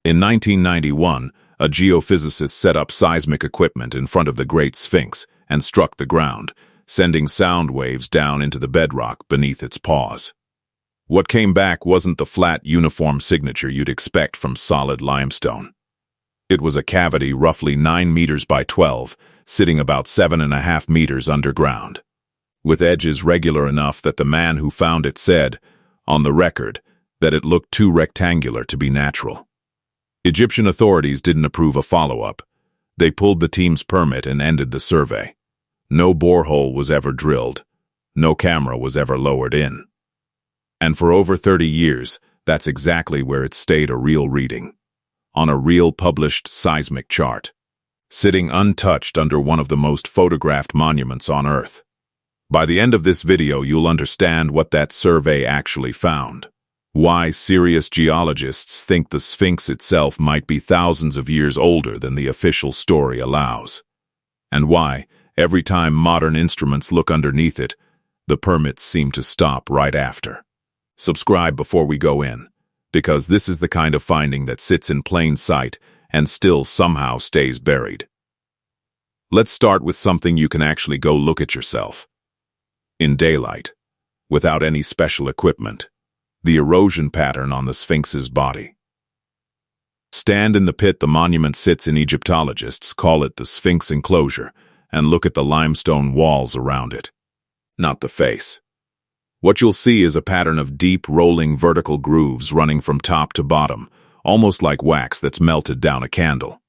In 1991, a geophysicist set up seismic equipment in front of the Great Sphinx and struck the ground, sending sound waves down into the bedrock beneath its paws. What came back wasn't the flat, uniform signature you'd expect from solid limestone. It was a cavity roughly 9 meters by 12, sitting about 7.5 meters underground, with edges regular enough that the man who found it said, on the record, that it looked too rectangular to be natural. Egyptian authorities didn't approve a follow-up. They pulled the team's permit and ended the survey. No borehole was ever drilled. No camera was ever lowered in. And for over 30 years, that's exactly where it stayed a real reading. On a real published seismic chart, sitting untouched under one of the most photographed monuments on Earth. By the end of this video, you'll understand what that survey actually found, why serious geologists think the Sphinx itself might be thousands of years older than the official story allows, and why, every time modern instruments look underneath it, the permits seem to stop right after. Subscribe before we go in, because this is the kind of finding that sits in plain sight and still somehow stays buried. Let's start with something you can actually go look at yourself. In daylight, without any special equipment, the erosion pattern on the Sphinx's body. Stand in the pit the monument sits in. Egyptologists call it the Sphinx enclosure, and look at the limestone walls around it, not the face. What you'll see is a pattern of deep, rolling vertical grooves running from top to bottom, almost like wax that's melted down a candle.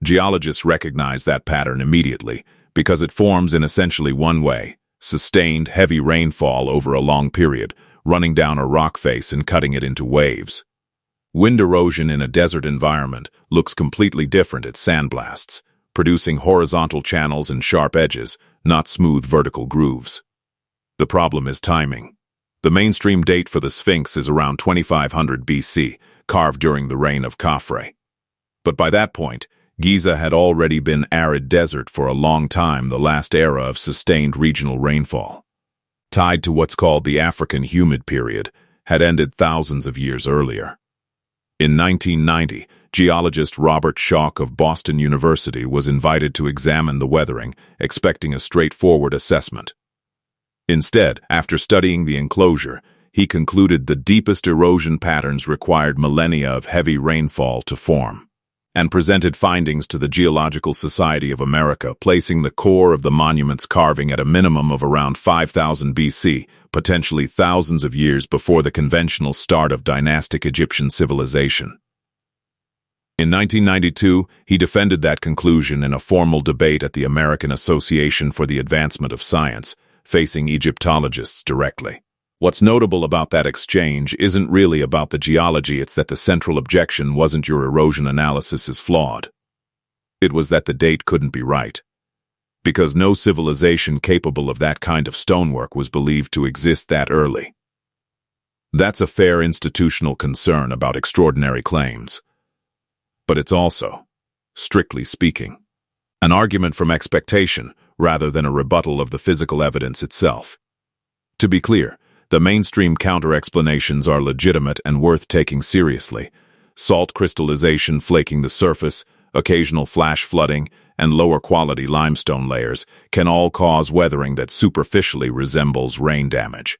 Geologists recognize that pattern immediately because it forms in essentially one way: sustained, heavy rainfall over a long period, running down a rock face and cutting it into waves. Wind erosion in a desert environment looks completely different at sandblasts, producing horizontal channels and sharp edges, not smooth vertical grooves. The problem is timing. The mainstream date for the Sphinx is around 2500 BC, carved during the reign of Khafre. But by that point, Giza had already been arid desert for a long time, the last era of sustained regional rainfall, tied to what's called the African humid period, had ended thousands of years earlier. In 1990, geologist Robert Schoch of Boston University was invited to examine the weathering, expecting a straightforward assessment. Instead, after studying the enclosure, he concluded the deepest erosion patterns required millennia of heavy rainfall to form, and presented findings to the Geological Society of America, placing the core of the monument's carving at a minimum of around 5000 BC, potentially thousands of years before the conventional start of dynastic Egyptian civilization. In 1992, he defended that conclusion in a formal debate at the American Association for the Advancement of Science, facing Egyptologists directly. What's notable about that exchange isn't really about the geology, it's that the central objection wasn't your erosion analysis is flawed. It was that the date couldn't be right, because no civilization capable of that kind of stonework was believed to exist that early. That's a fair institutional concern about extraordinary claims. But it's also, strictly speaking, an argument from expectation rather than a rebuttal of the physical evidence itself. To be clear, the mainstream counter-explanations are legitimate and worth taking seriously. Salt crystallization flaking the surface, occasional flash flooding, and lower-quality limestone layers can all cause weathering that superficially resembles rain damage.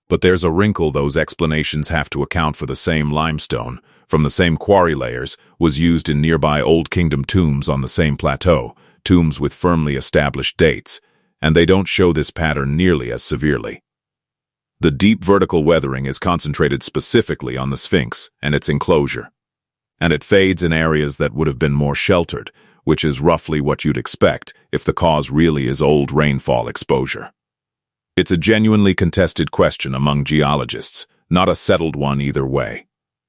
But there's a wrinkle: those explanations have to account for the same limestone, from the same quarry layers, was used in nearby Old Kingdom tombs on the same plateau, tombs with firmly established dates, and they don't show this pattern nearly as severely. The deep vertical weathering is concentrated specifically on the Sphinx and its enclosure, and it fades in areas that would have been more sheltered, which is roughly what you'd expect if the cause really is old rainfall exposure. It's a genuinely contested question among geologists, not a settled one either way.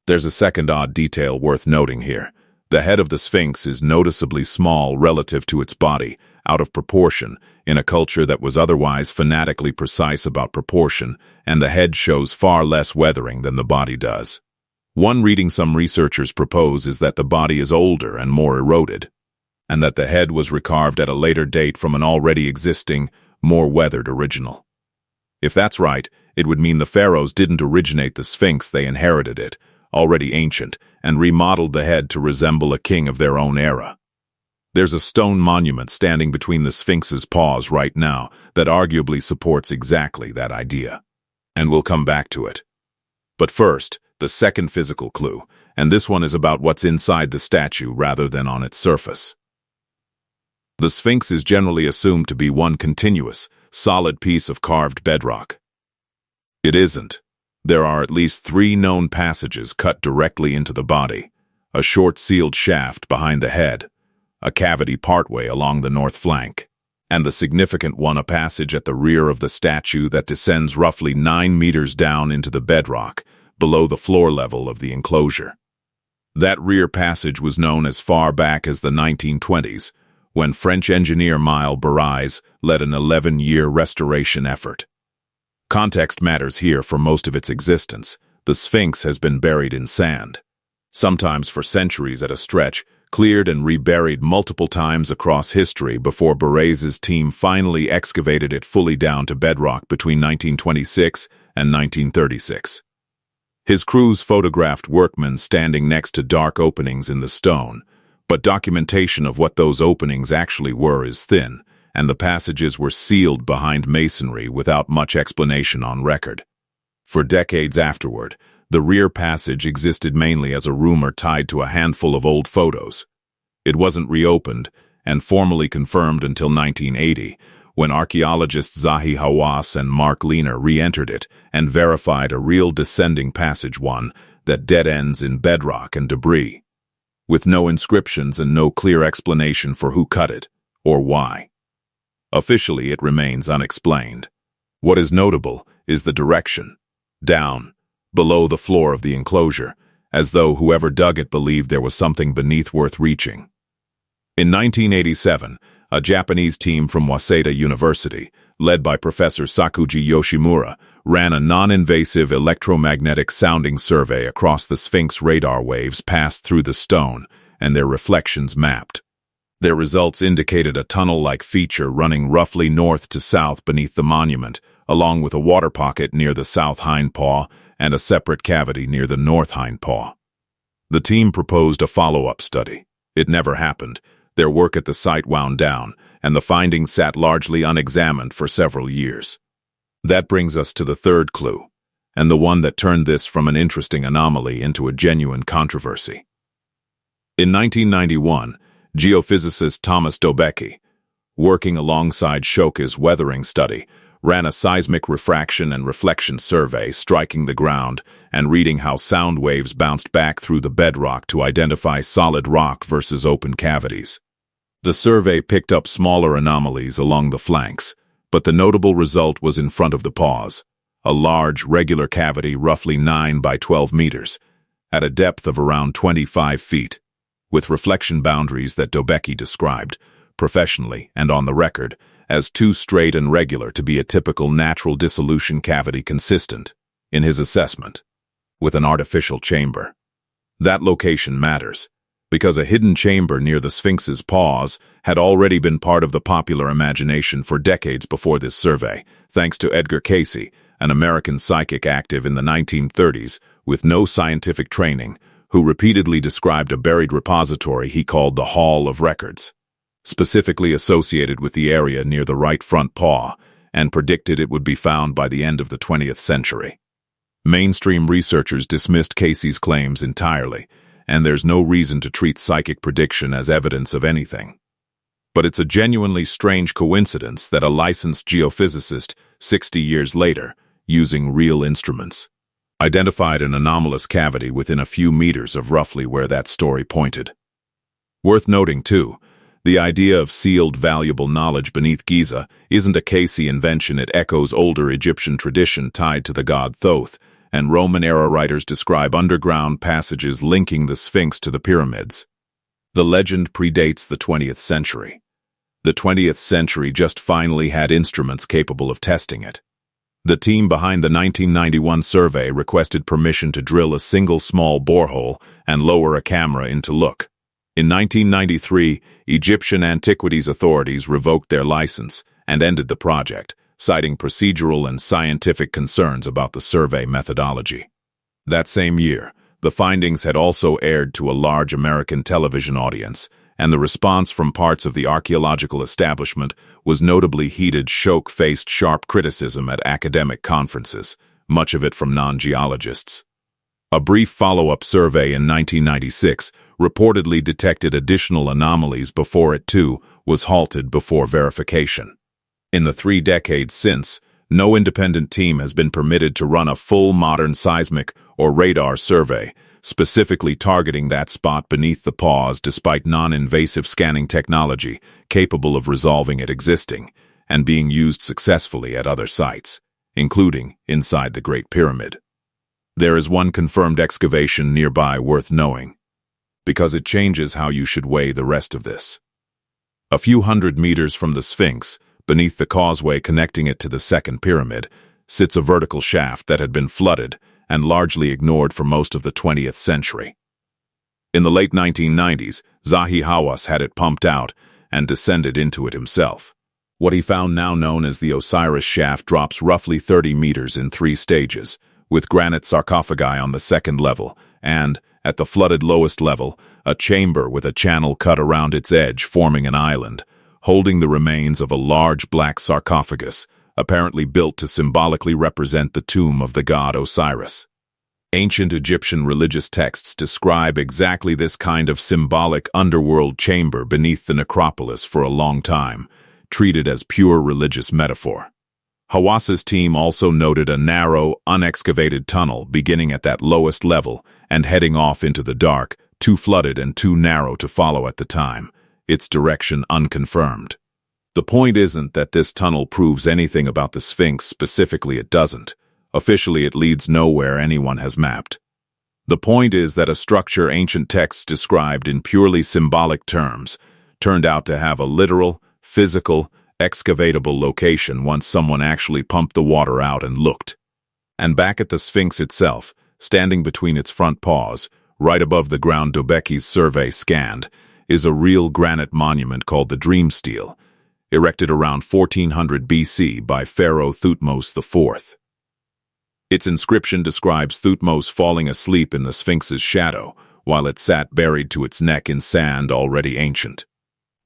There's a second odd detail worth noting here. The head of the Sphinx is noticeably small relative to its body, out of proportion, in a culture that was otherwise fanatically precise about proportion, and the head shows far less weathering than the body does. One reading some researchers propose is that the body is older and more eroded, and that the head was recarved at a later date from an already existing, more weathered original. If that's right, it would mean the pharaohs didn't originate the Sphinx, they inherited it, already ancient, and remodeled the head to resemble a king of their own era. There's a stone monument standing between the Sphinx's paws right now that arguably supports exactly that idea. And we'll come back to it. But first, the second physical clue, and this one is about what's inside the statue rather than on its surface. The Sphinx is generally assumed to be one continuous, solid piece of carved bedrock. It isn't. There are at least 3 known passages cut directly into the body, a short sealed shaft behind the head, a cavity partway along the north flank, and the significant one, a passage at the rear of the statue that descends roughly 9 meters down into the bedrock, below the floor level of the enclosure. That rear passage was known as far back as the 1920s, when French engineer Miles Barrès led an 11-year restoration effort. Context matters here for most of its existence. The Sphinx has been buried in sand, sometimes for centuries at a stretch, cleared and reburied multiple times across history before Barrés's team finally excavated it fully down to bedrock between 1926 and 1936. His crews photographed workmen standing next to dark openings in the stone, but documentation of what those openings actually were is thin, and the passages were sealed behind masonry without much explanation on record. For decades afterward, the rear passage existed mainly as a rumor tied to a handful of old photos. It wasn't reopened and formally confirmed until 1980, when archaeologists Zahi Hawass and Mark Lehner re-entered it and verified a real descending passage, one that dead ends in bedrock and debris, with no inscriptions and no clear explanation for who cut it or why. Officially, it remains unexplained. What is notable is the direction: down, below the floor of the enclosure, as though whoever dug it believed there was something beneath worth reaching. In 1987, a Japanese team from Waseda University, led by Professor Sakuji Yoshimura, ran a non-invasive electromagnetic sounding survey across the Sphinx. Radar waves passed through the stone, and their reflections mapped. Their results indicated a tunnel-like feature running roughly north to south beneath the monument, along with a water pocket near the south hindpaw and a separate cavity near the north hindpaw. The team proposed a follow-up study. It never happened. Their work at the site wound down, and the findings sat largely unexamined for several years. That brings us to the third clue, and the one that turned this from an interesting anomaly into a genuine controversy. In 1991, geophysicist Thomas Dobecki, working alongside Shoka's weathering study, ran a seismic refraction and reflection survey, striking the ground and reading how sound waves bounced back through the bedrock to identify solid rock versus open cavities. The survey picked up smaller anomalies along the flanks, but the notable result was in front of the paws, a large, regular cavity roughly 9 by 12 meters, at a depth of around 25 feet, with reflection boundaries that Dobecki described, professionally and on the record, as too straight and regular to be a typical natural dissolution cavity consistent, in his assessment, with an artificial chamber. That location matters, because a hidden chamber near the Sphinx's paws had already been part of the popular imagination for decades before this survey, thanks to Edgar Cayce, an American psychic active in the 1930s with no scientific training, who repeatedly described a buried repository he called the Hall of Records, specifically associated with the area near the right front paw, and predicted it would be found by the end of the 20th century. Mainstream researchers dismissed Cayce's claims entirely, and there's no reason to treat psychic prediction as evidence of anything. But it's a genuinely strange coincidence that a licensed geophysicist, 60 years later, using real instruments, identified an anomalous cavity within a few meters of roughly where that story pointed. Worth noting, too, the idea of sealed valuable knowledge beneath Giza isn't a Cayce invention. It echoes older Egyptian tradition tied to the god Thoth, and Roman-era writers describe underground passages linking the Sphinx to the pyramids. The legend predates the 20th century. The 20th century just finally had instruments capable of testing it. The team behind the 1991 survey requested permission to drill a single small borehole and lower a camera in to look. In 1993, Egyptian antiquities authorities revoked their license and ended the project, citing procedural and scientific concerns about the survey methodology. That same year, The findings had also aired to a large American television audience, and the response from parts of the archaeological establishment was notably heated, shock-faced sharp criticism at academic conferences, much of it from non-geologists. A brief follow-up survey in 1996 reportedly detected additional anomalies before it, too, was halted before verification. In the 3 decades since, no independent team has been permitted to run a full modern seismic or radar survey, specifically targeting that spot beneath the Paws, despite non-invasive scanning technology capable of resolving it existing and being used successfully at other sites, including inside the Great Pyramid. There is one confirmed excavation nearby worth knowing, because it changes how you should weigh the rest of this. A few hundred meters from the Sphinx, beneath the causeway connecting it to the second pyramid, sits a vertical shaft that had been flooded and largely ignored for most of the 20th century. In the late 1990s, Zahi Hawass had it pumped out and descended into it himself. What he found, now known as the Osiris shaft, drops roughly 30 meters in 3 stages, with granite sarcophagi on the second level and, at the flooded lowest level, a chamber with a channel cut around its edge forming an island, holding the remains of a large black sarcophagus, apparently built to symbolically represent the tomb of the god Osiris. Ancient Egyptian religious texts describe exactly this kind of symbolic underworld chamber beneath the necropolis for a long time, treated as pure religious metaphor. Hawass's team also noted a narrow, unexcavated tunnel beginning at that lowest level and heading off into the dark, too flooded and too narrow to follow at the time, its direction unconfirmed. The point isn't that this tunnel proves anything about the Sphinx. Specifically, it doesn't. Officially, it leads nowhere anyone has mapped. The point is that a structure ancient texts described in purely symbolic terms turned out to have a literal, physical, excavatable location once someone actually pumped the water out and looked. And back at the Sphinx itself, standing between its front paws, right above the ground Dobeki's survey scanned, is a real granite monument called the Dream Stele, erected around 1400 BC by Pharaoh Thutmose IV. Its inscription describes Thutmose falling asleep in the Sphinx's shadow while it sat buried to its neck in sand already ancient,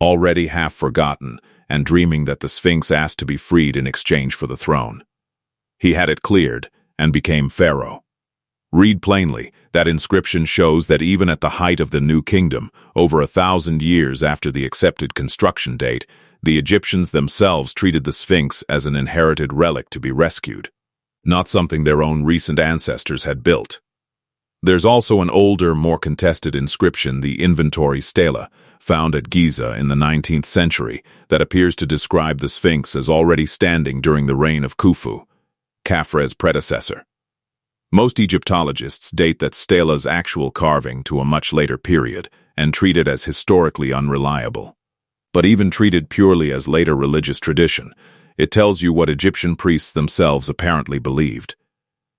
already half forgotten, and dreaming that the Sphinx asked to be freed in exchange for the throne. He had it cleared and became pharaoh. Read plainly, that inscription shows that even at the height of the New Kingdom, over 1,000 years after the accepted construction date, the Egyptians themselves treated the Sphinx as an inherited relic to be rescued, not something their own recent ancestors had built. There's also an older, more contested inscription, the Inventory Stela, found at Giza in the 19th century, that appears to describe the Sphinx as already standing during the reign of Khufu, Khafre's predecessor. Most Egyptologists date that stela's actual carving to a much later period and treat it as historically unreliable. But even treated purely as later religious tradition, it tells you what Egyptian priests themselves apparently believed,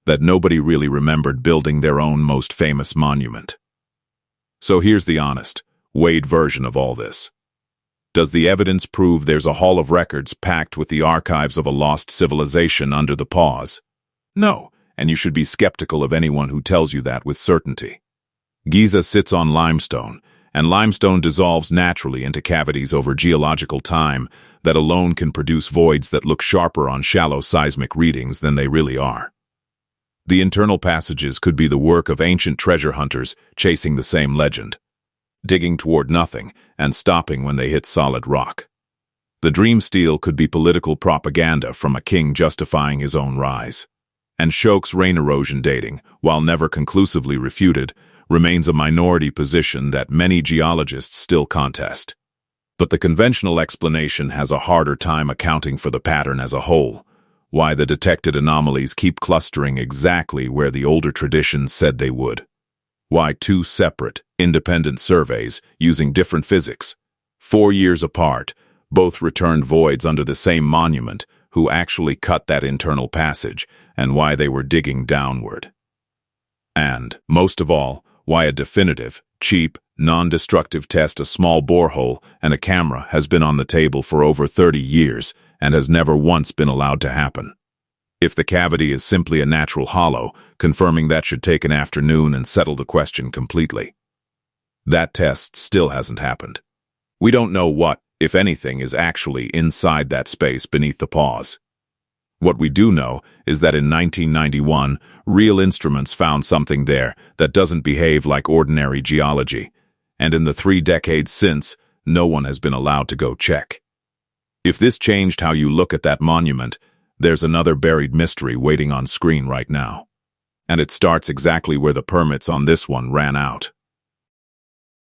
that nobody really remembered building their own most famous monument. So here's the honest, weighed version of all this. Does the evidence prove there's a hall of records packed with the archives of a lost civilization under the Paws? No, and you should be skeptical of anyone who tells you that with certainty. Giza sits on limestone, and limestone dissolves naturally into cavities over geological time that alone can produce voids that look sharper on shallow seismic readings than they really are. The internal passages could be the work of ancient treasure hunters chasing the same legend, digging toward nothing and stopping when they hit solid rock. The Dream Stele could be political propaganda from a king justifying his own rise. And Shok's rain erosion dating, while never conclusively refuted, remains a minority position that many geologists still contest. But the conventional explanation has a harder time accounting for the pattern as a whole, why the detected anomalies keep clustering exactly where the older traditions said they would, why 2 separate, independent surveys using different physics, 4 years apart, both returned voids under the same monument, who actually cut that internal passage, and why they were digging downward. And, most of all, why a definitive, cheap, non-destructive test, a small borehole, and a camera has been on the table for over 30 years and has never once been allowed to happen. If the cavity is simply a natural hollow, confirming that should take an afternoon and settle the question completely. That test still hasn't happened. We don't know what, if anything, is actually inside that space beneath the Paws. What we do know is that in 1991, real instruments found something there that doesn't behave like ordinary geology, and in the 3 decades since, no one has been allowed to go check. If this changed how you look at that monument, there's another buried mystery waiting on screen right now. And it starts exactly where the permits on this one ran out.